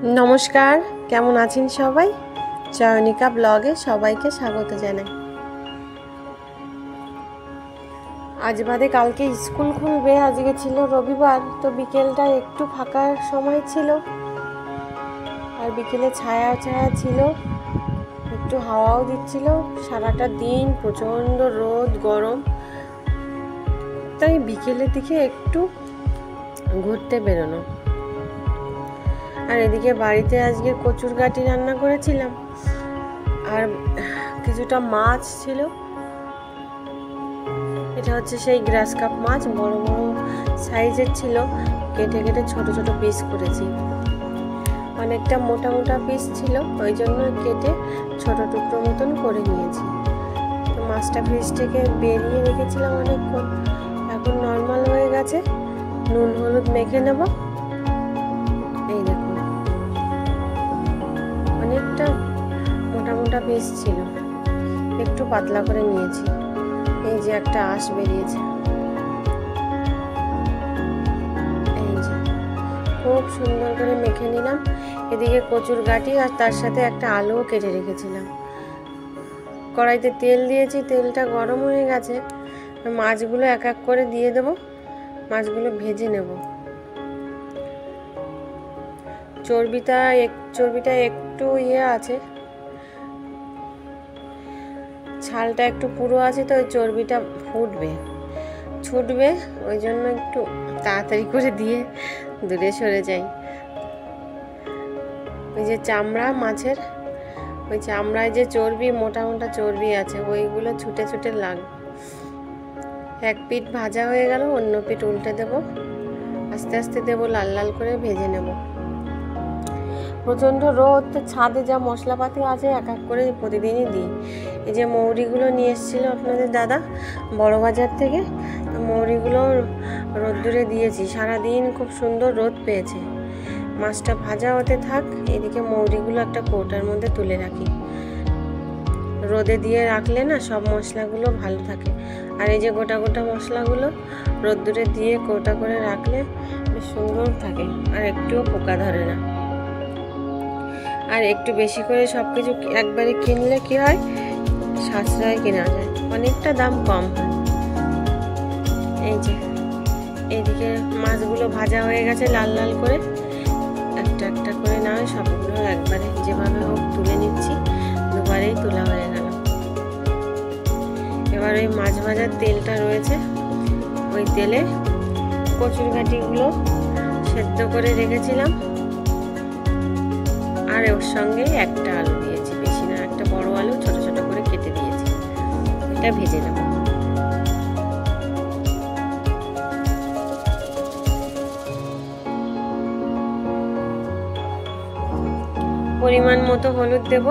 नमस्कार केमन आছেন সবাই চয়নিকা ব্লগে সবাইকে স্বাগত জানাই। আজ বাদে কালকে স্কুল খুলবে, আজকে ছিল রবিবার, তো বিকেলটা একটু ফাঁকা সময় ছিল আর বিকেলে ছায়া ছায়া ছিল, একটু হাওয়াও দিচ্ছিল। সারাটা দিন প্রচণ্ড রোদ গরম, তাই বিকেলের দিকে একটু ঘুরতে বেরোনো। আর এদিকে বাড়িতে আজকে কচুর গাঁটি রান্না করেছিলাম আর কিছুটা মাছ ছিল। এটা হচ্ছে সেই গ্রাস কাপ মাছ, বড় বড় সাইজের ছিল, কেটে কেটে ছোট ছোট পিস করেছি। অনেকটা মোটা মোটা পিস ছিল, ওই জন্য কেটে ছোট টুকরো মতন করে নিয়েছি। তো মাছটা ফ্রিজ থেকে বেরিয়ে রেখেছিলাম অনেকক্ষণ, এখন নর্মাল হয়ে গেছে। নুন হলুদ মেখে নেব। এই দেখুন, অনেকটা মোটা মোটা পিস ছিল, একটু পাতলা করে নিয়েছি। এই যে একটা আঁশ বেরিয়েছে, এই যে খুব সুন্দর করে মেখে নিলাম। এদিকে কচুর গাঁটি আর তার সাথে একটা আলুও কেটে রেখেছিলাম। কড়াইতে তেল দিয়েছি, তেলটা গরম হয়ে গেছে। মাছগুলো এক এক করে দিয়ে দেব, মাছগুলো ভেজে নেব। চর্বিটা একটু আছে, ছালটা একটু পুরো আছে, তো ওই চর্বিটা ছুটবে, ওই জন্য একটু তাড়াতাড়ি করে দিয়ে দূরে সরে যাই। ওই যে চামড়া মাছের, ওই চামড়ায় যে চর্বি, মোটা মোটা চর্বি আছে, ওইগুলো ছুটে ছুটে লাগে। এক পিঠ ভাজা হয়ে গেল, অন্য পিঠ উল্টে দেব, আস্তে আস্তে দেবো, লাল লাল করে ভেজে নেব। প্রচণ্ড রোদ, ছাদে যা মশলাপাতি আছে এক এক করে প্রতিদিনই দিই। এই যে মৌরিগুলো নিয়ে এসেছিলো আপনাদের দাদা বড় বাজার থেকে, মৌরিগুলো রোদ্দুরে দিয়েছি। সারাদিন খুব সুন্দর রোদ পেয়েছে। মাছটা ভাজা হতে থাক, এদিকে মৌরিগুলো একটা কৌটার মধ্যে তুলে রাখি। রোদে দিয়ে রাখলে না সব মশলাগুলো ভালো থাকে। আর এই যে গোটা গোটা মশলাগুলো রোদ্দুরে দিয়ে কৌটা করে রাখলে বেশ সুন্দর থাকে, আর একটুও পোকা ধরে না। আর একটু বেশি করে সব কিছু একবারে কিনলে কি হয়, সাশ্রয় কেনা যায়, অনেকটা দাম কম হয়। এই যে এইদিকে মাছগুলো ভাজা হয়ে গেছে লাল লাল করে, একটা একটা করে না হয় সবগুলো একবারে যেভাবে হোক তুলে নিচ্ছি। দুবারেই তোলা হয়ে গেল। এবার ওই মাছ ভাজার তেলটা রয়েছে, ওই তেলে কচুর গাঁটিগুলো সেদ্ধ করে রেখেছিলাম, আর ওর সঙ্গে একটা আলু দিয়েছি, বেশি না, একটা বড় আলু ছোট ছোট করে কেটে দিয়েছি। এটা ভেজে নেব। পরিমাণ মতো হলুদ দেব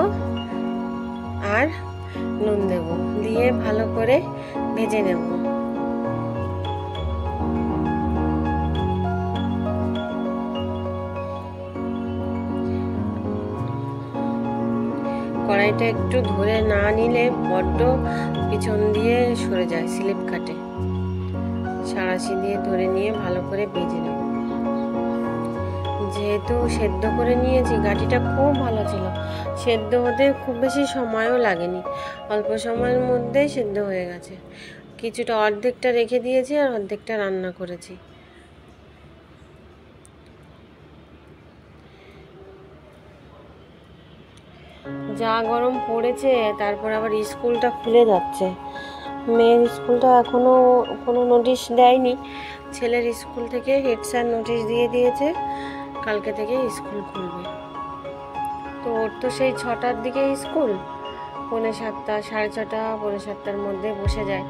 আর নুন দেব, দিয়ে ভালো করে ভেজে নেব। কড়াইটা একটু ধরে না নিলে বড্ড পিছন দিয়ে সরে যায়, স্লিপ কাটে। সাঁড়াশি দিয়ে ধরে নিয়ে ভালো করে ভেজে নেব। যেহেতু সেদ্ধ করে নিয়েছি, গাঁটিটা খুব ভালো ছিল, সেদ্ধ হতে খুব বেশি সময়ও লাগেনি, অল্প সময়ের মধ্যেই সেদ্ধ হয়ে গেছে। কিছুটা অর্ধেকটা রেখে দিয়েছি আর অর্ধেকটা রান্না করেছি। যা গরম পড়েছে, তারপর আবার স্কুলটা খুলে যাচ্ছে। মেয়ের স্কুলটা এখনও কোনো নোটিশ দেয়নি, ছেলের স্কুল থেকে হেড স্যার নোটিশ দিয়ে দিয়েছে কালকে থেকে স্কুল খুলবে। তো ওর তো সেই 6টার দিকে স্কুল, 6:45, 6:30, 6:45 মধ্যে বসে যায়।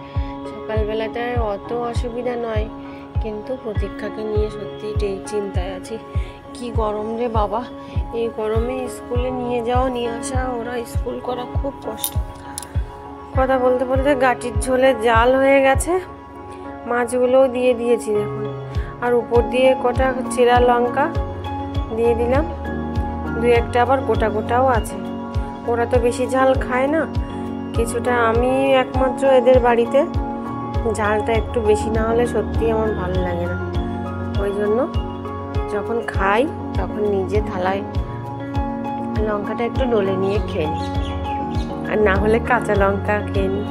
সকালবেলাটায় অত অসুবিধা নয়, কিন্তু প্রতীক্ষাকে নিয়ে সত্যিই চিন্তায় আছি। কি গরম রে বাবা, এই গরমে স্কুলে নিয়ে যাওয়া নিয়ে আসা, ওরা স্কুল করা খুব কষ্ট। কথা বলতে বলতে গাঁটির ঝোলে জাল হয়ে গেছে, মাছগুলোও দিয়ে দিয়েছি দেখুন। আর উপর দিয়ে কটা চেরা লঙ্কা দিয়ে দিলাম, দু একটা আবার গোটা গোটাও আছে। ওরা তো বেশি ঝাল খায় না, কিছুটা আমি একমাত্র এদের বাড়িতে ঝালটা একটু বেশি না হলে সত্যি আমার ভালো লাগে না। ওই জন্য যখন খাই তখন নিজে থালায় লঙ্কাটা একটু ডলে নিয়ে খেয়ে নিই, আর না হলে কাঁচা লঙ্কা খেয়ে নিই,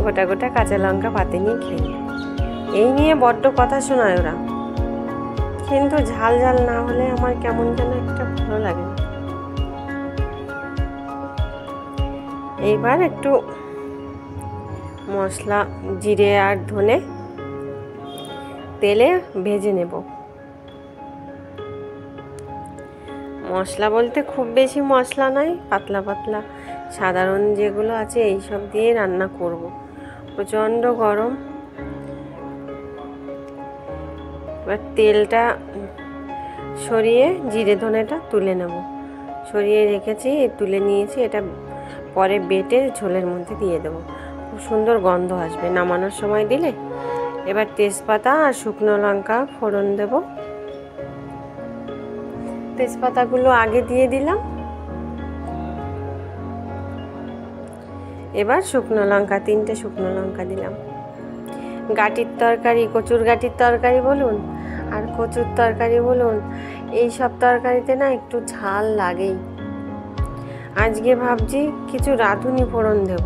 গোটা গোটা কাঁচা লঙ্কা পাতে নিয়ে খেয়ে নিই। এই নিয়ে বড্ড কথা শোনায় ওরা, কিন্তু ঝাল ঝাল না হলে আমার কেমন যেন একটা ভালো লাগে না। এইবার একটু মশলা জিরে আর ধনে তেলে ভেজে নেব। মশলা বলতে খুব বেশি মশলা নয়, পাতলা পাতলা সাধারণ যেগুলো আছে এইসব দিয়ে রান্না করব। প্রচণ্ড গরম। এবার তেলটা সরিয়ে জিরে ধনেটা তুলে নেব। সরিয়ে রেখেছি, তুলে নিয়েছি। এটা পরে বেটে ঝোলের মধ্যে দিয়ে দেবো, খুব সুন্দর গন্ধ আসবে নামানোর সময় দিলে। এবার তেজপাতা আর শুকনো লঙ্কা ফোড়ন দেব। তেজপাতাগুলো আগে দিয়ে দিলাম, এবার শুকনো লঙ্কা, 3টে শুকনো লঙ্কা দিলাম। গাঁটির তরকারি, কচুর গাঁটির তরকারি বলুন আর কচুর তরকারি বলুন, এই সব তরকারিতে না একটু ঝাল লাগেই। আজকে ভাবছি কিছু রাঁধুনি ফোড়ন দেব।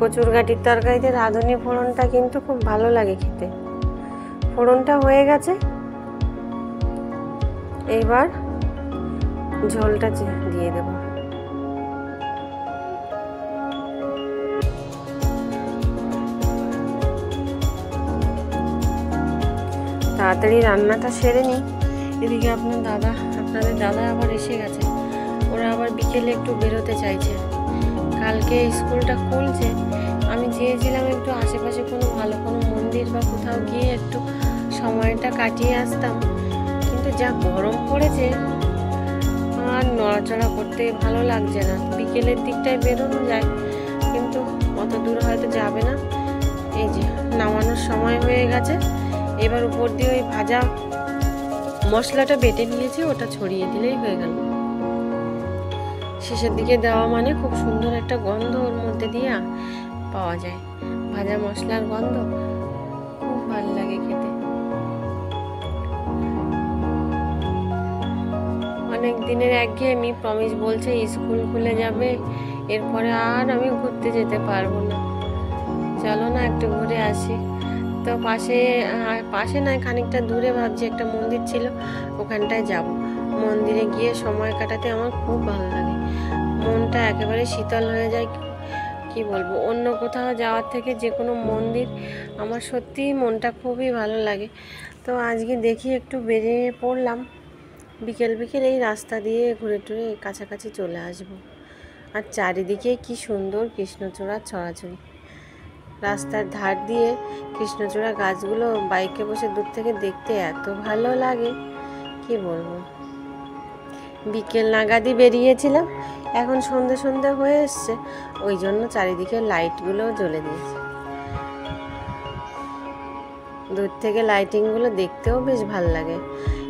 কচুর গাঁটির তরকারিতে রাঁধুনি ফোড়নটা কিন্তু খুব ভালো লাগে খেতে। ফোড়নটা হয়ে গেছে, এইবার ঝোলটা দিয়ে দেব। তাড়াতাড়ি রান্নাটা সেরে নিই। এদিকে আপনাদের দাদা আবার এসে গেছে। ওরা আবার বিকেলে একটু বেরোতে চাইছে। কালকে স্কুলটা খুলছে, আমি চেয়েছিলাম একটু আশেপাশে কোনো ভালো কোনো মন্দির বা কোথাও গিয়ে একটু সময়টা কাটিয়ে আসতাম, কিন্তু যা গরম পড়েছে আর নড়াচড়া করতে ভালো লাগছে না। বিকেলের দিকটায় বেরোনো যায়, কিন্তু অত দূর হয়তো যাবে না। এই যে নামানোর সময় হয়ে গেছে, এবার উপর দিয়ে ওই ভাজা মশলাটা বেটে নিয়েছি, ওটা ছড়িয়ে দিলেই হয়ে গেল। শেষের দিকে দেওয়া মানে খুব সুন্দর একটা গন্ধ ওর মধ্যে দিয়ে পাওয়া যায়, ভাজা মশলার গন্ধ, খুব ভালো লাগে খেতে। অনেক দিনের একঘেয়েমি। প্রমিস বলছে স্কুল খুলে যাবে, এরপরে আর আমি ঘুরতে যেতে পারবো না, চলো না একটু ঘুরে আসি। তো পাশে নয়, খানিকটা দূরে ভাবছি একটা মন্দির ছিল, ওখানটায় যাব। মন্দিরে গিয়ে সময় কাটাতে আমার খুব ভালো লাগে, মনটা একেবারে শীতল হয়ে যায়। কি বলবো, অন্য কোথাও যাওয়ার থেকে যে কোনো মন্দির আমার সত্যিই মনটা খুবই ভালো লাগে। তো আজকে দেখি একটু বেরিয়ে পড়লাম, বিকেল এই রাস্তা দিয়ে ঘুরে টুরে কাছাকাছি চলে আসব। আর চারিদিকে কি সুন্দর কৃষ্ণচূড়ার ছড়াছড়ি। রাস্তার ধার দিয়ে কৃষ্ণচূড়া গাছগুলো বাইকে বসে দূর থেকে দেখতে এত ভালো লাগে, কি বলবো। বিকেল নাগাদই বেরিয়েছিলাম, এখন সন্ধে হয়ে এসছে, ওই জন্য চারিদিকে লাইটগুলোও জ্বলে দিয়েছে। দূর থেকে লাইটিংগুলো দেখতেও বেশ ভালো লাগে।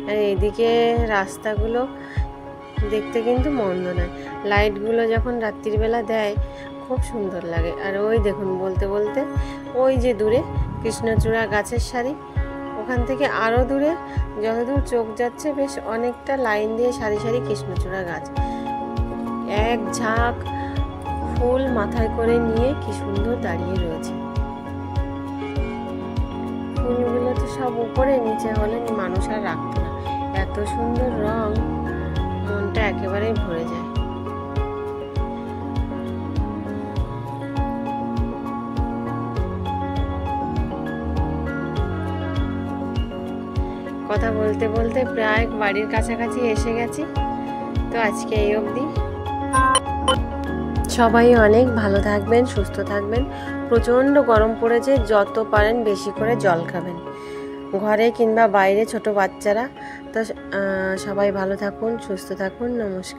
আর এদিকে রাস্তাগুলো দেখতে কিন্তু মন্দ নয়, লাইটগুলো যখন রাত্রিবেলা দেয় খুব সুন্দর লাগে। আর ওই দেখুন, বলতে বলতে ওই যে দূরে কৃষ্ণচূড়া গাছের সারি, ওখান থেকে আরও দূরে যতদূর চোখ যাচ্ছে বেশ অনেকটা লাইন দিয়ে সারি সারি কৃষ্ণচূড়া গাছ, এক ঝাঁক ফুল মাথায় করে নিয়ে কি সুন্দর দাঁড়িয়ে রয়েছে। ফুলগুলো তো সব উপরে, নিচে হলে মানুষ আর রাখতো না, এত সুন্দর রং, মনটা একেবারেই ভরে যায়। কথা বলতে বলতে প্রায় বাড়ির কাছাকাছি এসে গেছি। তো আজকে এই অবধি। সবাই অনেক ভালো থাকবেন, সুস্থ থাকবেন। প্রচণ্ড গরম পড়েছে, যত পারেন বেশি করে জল খাবেন, ঘরে কিংবা বাইরে ছোট বাচ্চারা। তো সবাই ভালো থাকুন, সুস্থ থাকুন। নমস্কার।